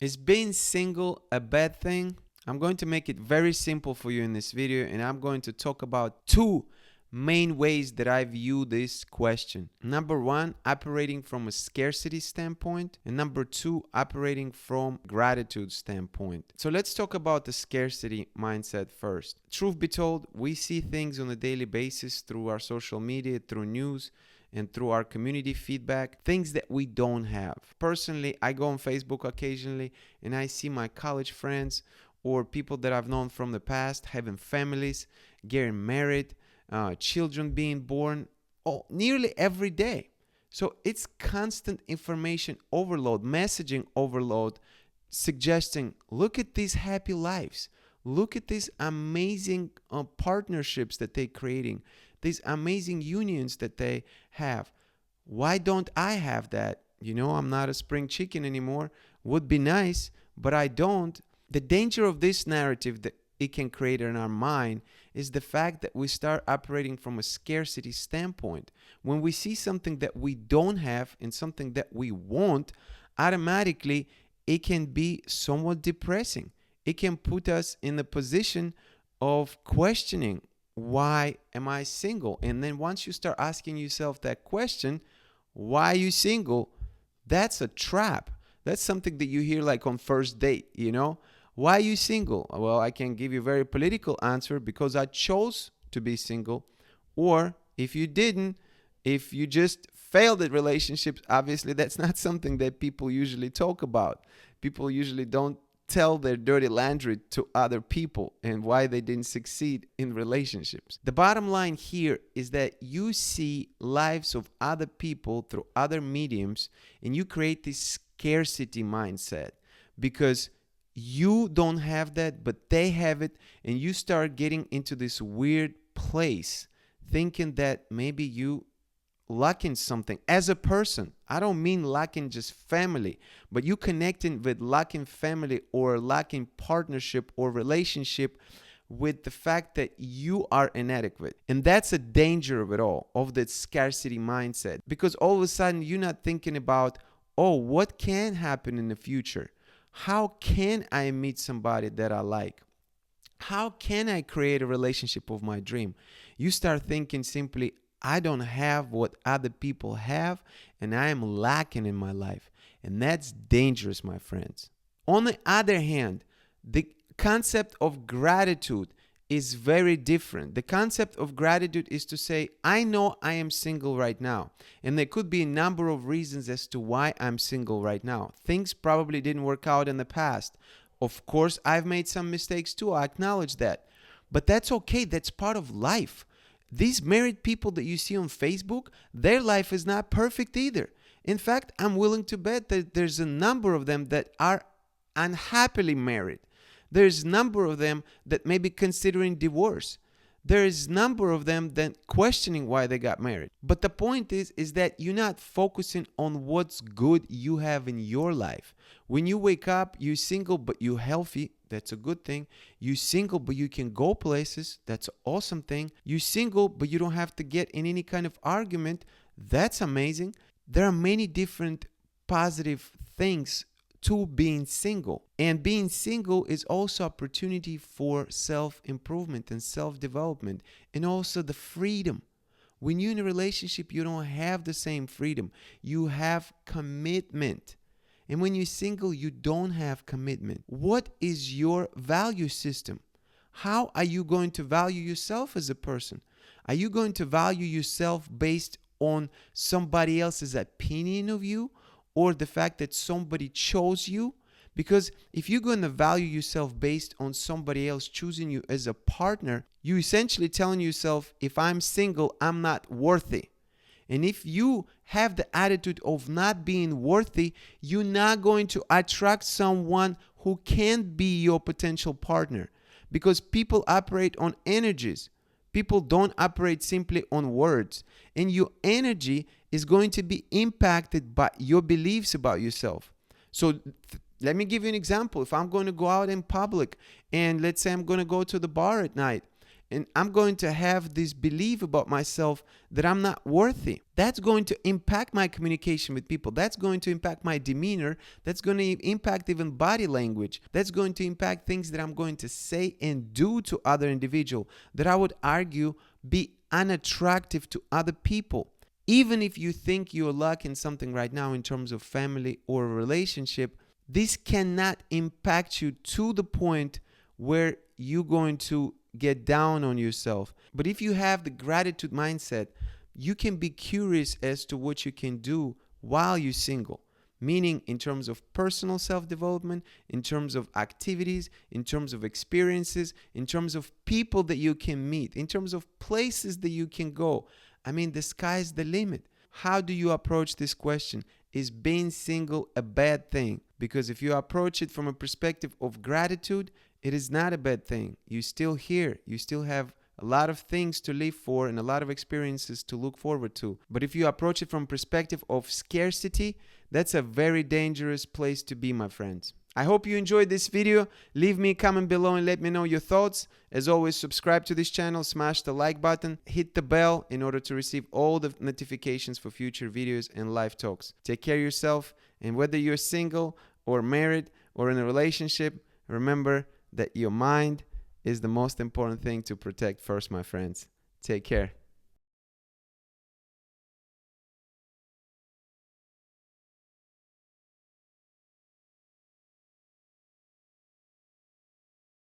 Is being single a bad thing? I'm going to make it very simple for you in this video, and I'm going to talk about two main ways that I view this question. Number one, operating from a scarcity standpoint, and number two, operating from gratitude standpoint. So let's talk about the scarcity mindset first. Truth be told, we see things on a daily basis through our social media, through news, and through our community feedback, things that we don't have. Personally, I go on Facebook occasionally and I see my college friends or people that I've known from the past having families, getting married, children being born nearly every day. So it's constant information overload, messaging overload, suggesting, look at these happy lives. Look at these amazing partnerships that they're creating, these amazing unions that they have. Why don't I have that? I'm not a spring chicken anymore. Would be nice, but I don't. The danger of this narrative that it can create in our mind is the fact that we start operating from a scarcity standpoint. When we see something that we don't have and something that we want, automatically it can be somewhat depressing. It can put us in the position of questioning, why am I single? And then once you start asking yourself that question, why are you single? That's a trap. That's something that you hear like on first date. Why are you single? Well, I can give you a very political answer, because I chose to be single. Or if you didn't, if you just failed at relationships, obviously that's not something that people usually talk about. People usually don't tell their dirty laundry to other people and why they didn't succeed in relationships. The bottom line here is that you see lives of other people through other mediums, and you create this scarcity mindset because you don't have that, but they have it, and you start getting into this weird place thinking that maybe you lacking something as a person. I don't mean lacking just family, but you connecting with lacking family or lacking partnership or relationship with the fact that you are inadequate. And that's a danger of it all, of that scarcity mindset, because all of a sudden you're not thinking about, oh, what can happen in the future? How can I meet somebody that I like? How can I create a relationship of my dream? You start thinking simply, I don't have what other people have, and I am lacking in my life. And that's dangerous, my friends. On the other hand, the concept of gratitude is very different. The concept of gratitude is to say, I know I am single right now. And there could be a number of reasons as to why I'm single right now. Things probably didn't work out in the past. Of course, I've made some mistakes too. I acknowledge that. But that's okay. That's part of life. These married people that you see on Facebook, their life is not perfect either. In fact, I'm willing to bet that there's a number of them that are unhappily married. There's a number of them that may be considering divorce. There is a number of them that questioning why they got married. But the point is that you're not focusing on what's good you have in your life. When you wake up, you're single but you're healthy. That's a good thing. You're single but you can go places. That's an awesome thing. You're single but you don't have to get in any kind of argument. That's amazing. There are many different positive things to being single. And being single is also opportunity for self-improvement and self-development, and also the freedom. When you're in a relationship, you don't have the same freedom. You have commitment. And when you're single, you don't have commitment. What is your value system? How are you going to value yourself as a person? Are you going to value yourself based on somebody else's opinion of you, or the fact that somebody chose you? Because if you're going to value yourself based on somebody else choosing you as a partner, you're essentially telling yourself, if I'm single, I'm not worthy. And if you have the attitude of not being worthy, you're not going to attract someone who can be your potential partner. Because people operate on energies. People don't operate simply on words. And your energy is going to be impacted by your beliefs about yourself. So let me give you an example. If I'm going to go out in public and let's say I'm going to go to the bar at night and I'm going to have this belief about myself that I'm not worthy. That's going to impact my communication with people. That's going to impact my demeanor. That's going to impact even body language. That's going to impact things that I'm going to say and do to other individuals that I would argue be unattractive to other people. Even if you think you're lacking something right now in terms of family or a relationship, this cannot impact you to the point where you're going to get down on yourself. But if you have the gratitude mindset, you can be curious as to what you can do while you're single. Meaning in terms of personal self-development, in terms of activities, in terms of experiences, in terms of people that you can meet, in terms of places that you can go. I mean, the sky's the limit. How do you approach this question? Is being single a bad thing? Because if you approach it from a perspective of gratitude, it is not a bad thing. You're still here. You still have a lot of things to live for and a lot of experiences to look forward to. But if you approach it from perspective of scarcity, that's a very dangerous place to be, my friends. I hope you enjoyed this video. Leave me a comment below and let me know your thoughts. As always, subscribe to this channel, smash the like button, hit the bell in order to receive all the notifications for future videos and live talks. Take care of yourself, and whether you're single or married or in a relationship, remember that your mind is the most important thing to protect first, my friends. Take care.